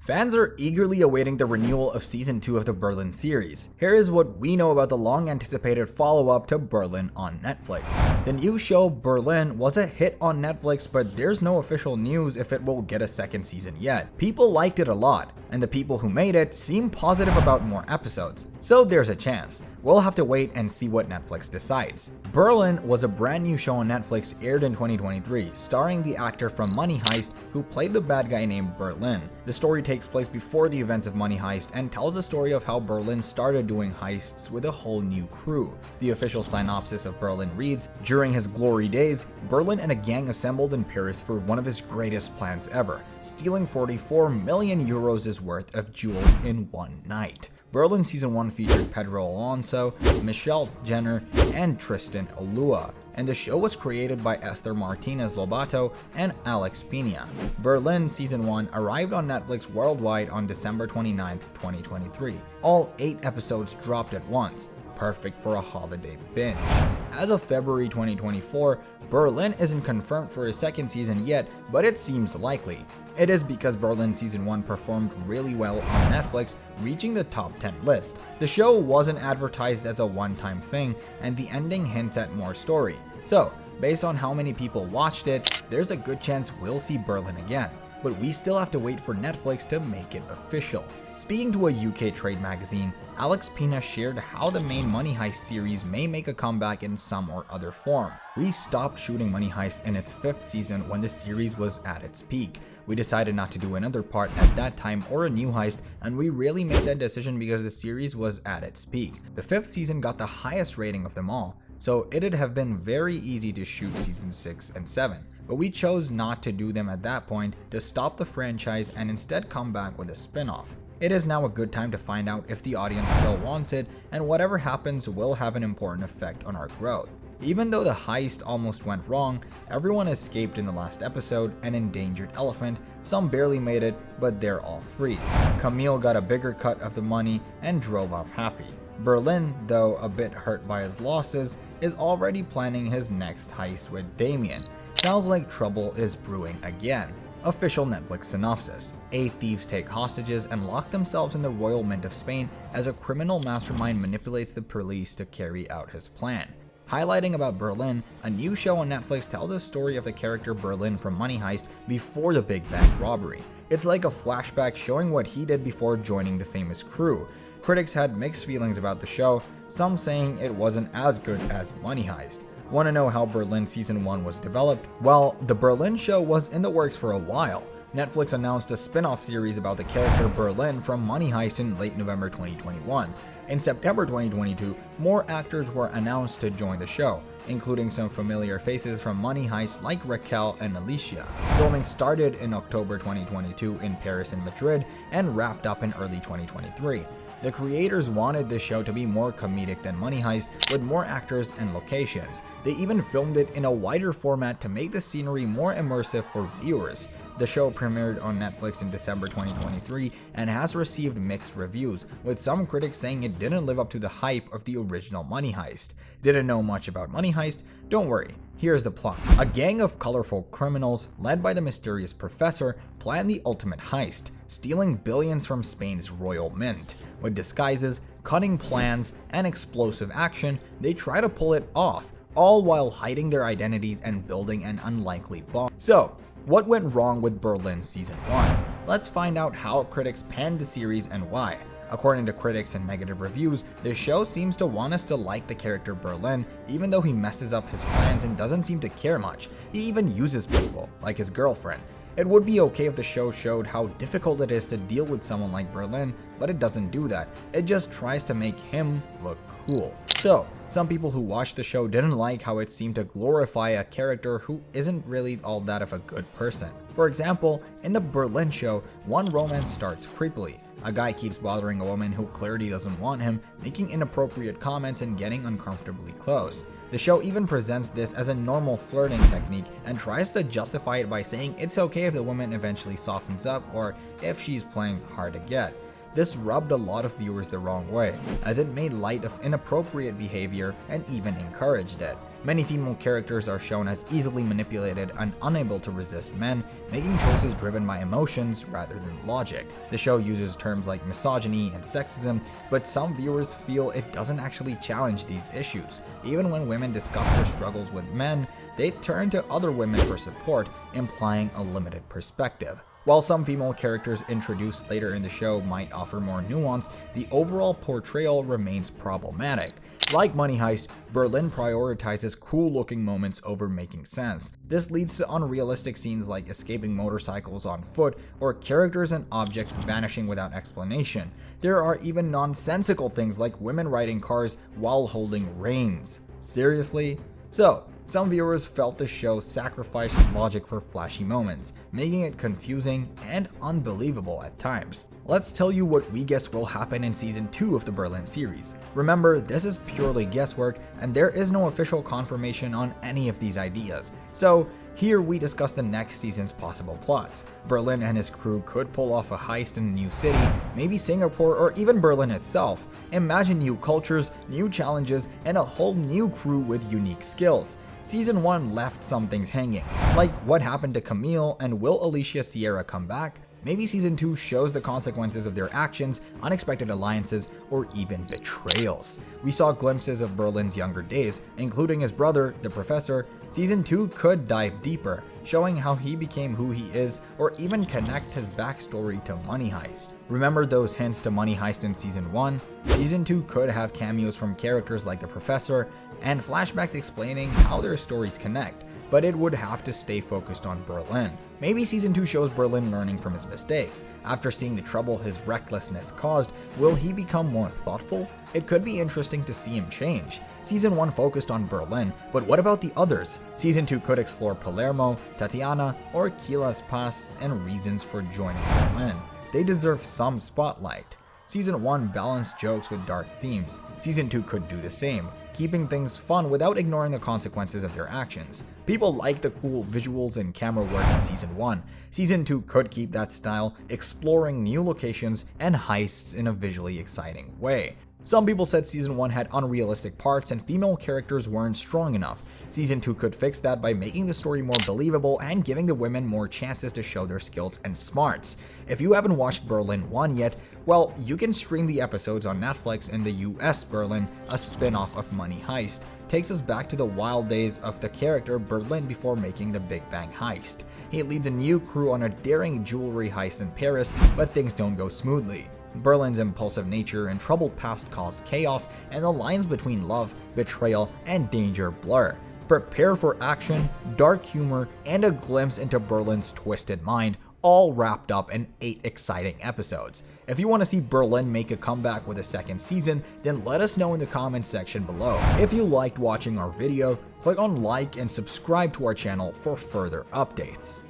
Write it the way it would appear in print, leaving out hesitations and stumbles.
Fans are eagerly awaiting the renewal of Season 2 of the Berlin series. Here is what we know about the long-anticipated follow-up to Berlin on Netflix. The new show Berlin was a hit on Netflix, but there's no official news if it will get a second season yet. People liked it a lot, and the people who made it seem positive about more episodes, so there's a chance. We'll have to wait and see what Netflix decides. Berlin was a brand new show on Netflix aired in 2023, starring the actor from Money Heist who played the bad guy named Berlin. The story takes place before the events of Money Heist and tells the story of how Berlin started doing heists with a whole new crew. The official synopsis of Berlin reads, "During his glory days, Berlin and a gang assembled in Paris for one of his greatest plans ever, stealing 44 million euros worth of jewels in one night." Berlin Season 1 featured Pedro Alonso, Michelle Jenner, and Tristan Olua, and the show was created by Esther Martinez Lobato and Alex Pina. Berlin Season 1 arrived on Netflix worldwide on December 29, 2023. All 8 episodes dropped at once, perfect for a holiday binge. As of February 2024, Berlin isn't confirmed for a second season yet, but it seems likely. It is because Berlin Season 1 performed really well on Netflix, reaching the top 10 list. The show wasn't advertised as a one-time thing, and the ending hints at more story. So, based on how many people watched it, there's a good chance we'll see Berlin again. But we still have to wait for Netflix to make it official. Speaking to a UK trade magazine, Alex Pina shared how the main Money Heist series may make a comeback in some or other form. "We stopped shooting Money Heist in its 5th season when the series was at its peak. We decided not to do another part at that time or a new heist, and we really made that decision because the series was at its peak. The 5th season got the highest rating of them all, so it'd have been very easy to shoot season 6 and 7. But we chose not to do them at that point to stop the franchise and instead come back with a spin-off. It is now a good time to find out if the audience still wants it, and whatever happens will have an important effect on our growth." Even though the heist almost went wrong, everyone escaped in the last episode, an endangered elephant, some barely made it, but they're all free. Camille got a bigger cut of the money and drove off happy. Berlin, though a bit hurt by his losses, is already planning his next heist with Damien. Sounds like trouble is brewing again. Official Netflix synopsis: 8 thieves take hostages and lock themselves in the Royal Mint of Spain as a criminal mastermind manipulates the police to carry out his plan. Highlighting about Berlin, a new show on Netflix tells the story of the character Berlin from Money Heist before the big bank robbery. It's like a flashback showing what he did before joining the famous crew. Critics had mixed feelings about the show, some saying it wasn't as good as Money Heist. Want to know how Berlin Season 1 was developed? Well, the Berlin show was in the works for a while. Netflix announced a spin-off series about the character Berlin from Money Heist in late November 2021. In September 2022, more actors were announced to join the show, including some familiar faces from Money Heist like Raquel and Alicia. Filming started in October 2022 in Paris and Madrid and wrapped up in early 2023. The creators wanted this show to be more comedic than Money Heist, with more actors and locations. They even filmed it in a wider format to make the scenery more immersive for viewers. The show premiered on Netflix in December 2023 and has received mixed reviews, with some critics saying it didn't live up to the hype of the original Money Heist. Didn't know much about Money Heist? Don't worry, here's the plot. A gang of colorful criminals, led by the mysterious professor, plan the ultimate heist, stealing billions from Spain's royal mint. With disguises, cunning plans, and explosive action, they try to pull it off, all while hiding their identities and building an unlikely bomb. So, what went wrong with Berlin Season 1? Let's find out how critics panned the series and why. According to critics and negative reviews, the show seems to want us to like the character Berlin, even though he messes up his plans and doesn't seem to care much. He even uses people, like his girlfriend. It would be okay if the show showed how difficult it is to deal with someone like Berlin, but it doesn't do that. It just tries to make him look cool. So, some people who watched the show didn't like how it seemed to glorify a character who isn't really all that of a good person. For example, in the Berlin show, one romance starts creepily. A guy keeps bothering a woman who clearly doesn't want him, making inappropriate comments and getting uncomfortably close. The show even presents this as a normal flirting technique and tries to justify it by saying it's okay if the woman eventually softens up or if she's playing hard to get. This rubbed a lot of viewers the wrong way, as it made light of inappropriate behavior and even encouraged it. Many female characters are shown as easily manipulated and unable to resist men, making choices driven by emotions rather than logic. The show uses terms like misogyny and sexism, but some viewers feel it doesn't actually challenge these issues. Even when women discuss their struggles with men, they turn to other women for support, implying a limited perspective. While some female characters introduced later in the show might offer more nuance, the overall portrayal remains problematic. Like Money Heist, Berlin prioritizes cool-looking moments over making sense. This leads to unrealistic scenes like escaping motorcycles on foot or characters and objects vanishing without explanation. There are even nonsensical things like women riding cars while holding reins. Seriously? So, some viewers felt the show sacrificed logic for flashy moments, making it confusing and unbelievable at times. Let's tell you what we guess will happen in Season 2 of the Berlin series. Remember, this is purely guesswork, and there is no official confirmation on any of these ideas. So, here we discuss the next season's possible plots. Berlin and his crew could pull off a heist in a new city, maybe Singapore or even Berlin itself. Imagine new cultures, new challenges, and a whole new crew with unique skills. Season 1 left some things hanging, like what happened to Camille and will Alicia Sierra come back? Maybe Season 2 shows the consequences of their actions, unexpected alliances, or even betrayals. We saw glimpses of Berlin's younger days, including his brother, the professor. Season 2 could dive deeper, showing how he became who he is, or even connect his backstory to Money Heist. Remember those hints to Money Heist in Season 1? Season 2 could have cameos from characters like the professor, and flashbacks explaining how their stories connect, but it would have to stay focused on Berlin. Maybe Season 2 shows Berlin learning from his mistakes. After seeing the trouble his recklessness caused, will he become more thoughtful? It could be interesting to see him change. Season 1 focused on Berlin, but what about the others? Season 2 could explore Palermo, Tatiana, or Kila's pasts and reasons for joining Berlin. They deserve some spotlight. Season 1 balanced jokes with dark themes. Season 2 could do the same, keeping things fun without ignoring the consequences of their actions. People like the cool visuals and camera work in Season 1. Season 2 could keep that style, exploring new locations and heists in a visually exciting way. Some people said Season 1 had unrealistic parts and female characters weren't strong enough. Season 2 could fix that by making the story more believable and giving the women more chances to show their skills and smarts. If you haven't watched Berlin 1 yet, well, you can stream the episodes on Netflix. In the US, Berlin, a spin-off of Money Heist, takes us back to the wild days of the character Berlin before making the Big Bang heist. He leads a new crew on a daring jewelry heist in Paris, but things don't go smoothly. Berlin's impulsive nature and troubled past cause chaos, and the lines between love, betrayal, and danger blur. Prepare for action, dark humor, and a glimpse into Berlin's twisted mind, all wrapped up in 8 exciting episodes. If you want to see Berlin make a comeback with a second season, then let us know in the comments section below. If you liked watching our video, click on like and subscribe to our channel for further updates.